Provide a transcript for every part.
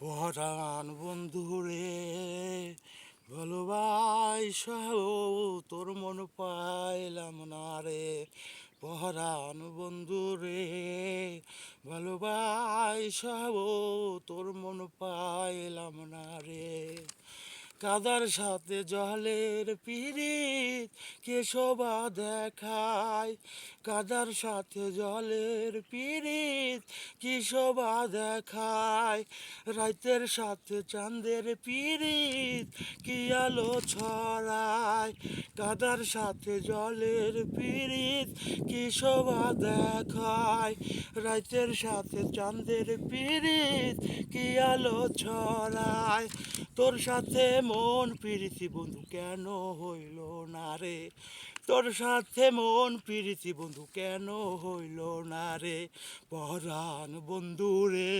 পরাণ বন্ধুরে ভালোবাসাও তোর মন পাইলাম না রে। পরাণ বন্ধুরে ভালোবাসাও তোর মন পাইলাম না রে। কাদার সাথে জলের পিরিত কে শোভা দেখায়, কাদার সাথে জলের পিরিত কি শোভা দেখায়, রাতের সাথে চাঁদের পিরিত কি আলো ছড়ায়, কাদার সাথে জলের পিরিত কি শোভা দেখায়, রাতের সাথে চাঁদের পিরিত কি আলো ছড়ায়। তোর সাথে মন প্রীতি বন্ধু কেন হইল না রে, তোর সাথে মন প্রীতি বন্ধু কেন হইল না রে। পরাণ বন্ধু রে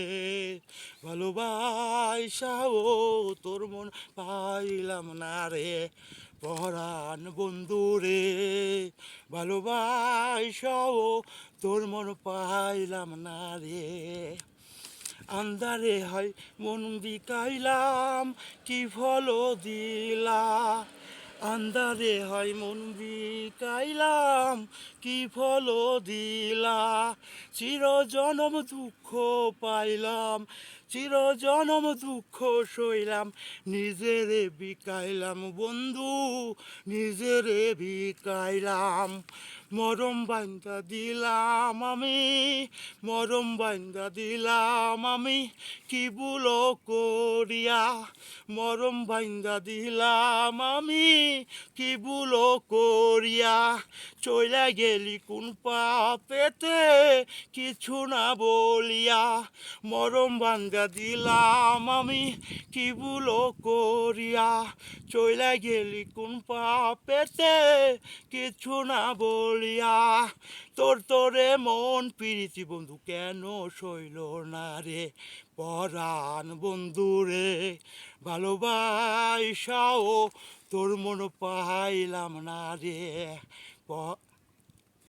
ভালোবাসাও তোর মন পাইলাম না রে। পরাণ বন্ধু রে ভালোবাসাও তোর মন পাইলাম না রে। আন্ধারে হয় মন বিকাইলাম কি ফল দিলা, আন্ধারে হয় মন বিকাইলাম কি ফল দিলা, চিরজনম দুঃখ পাইলাম, চিরজনম দুঃখ সইলাম, নিজেরে বিকাইলাম বন্ধু, নিজেরে বিকাইলাম। মরম বান্ধা দিলাম আমি, মরম বান্ধা দিলাম আমি কি বুলো করিয়া, মরম বান্ধা দিলাম আমি কি বুলো করিয়া, চইলা গেলি কোন পাপেতে কিছু না বলিয়া, মরম বান্ধা দিলাম আমি কি বুলো করিয়া, চইলা গেলি কোন পাপেতে কিছু না বলিয়া। তোরে মন প্রীতি বন্ধু কেন সইল না রে। পরাণ বন্ধু রে ভালোবাসাও তোর মন পাইলাম না রে।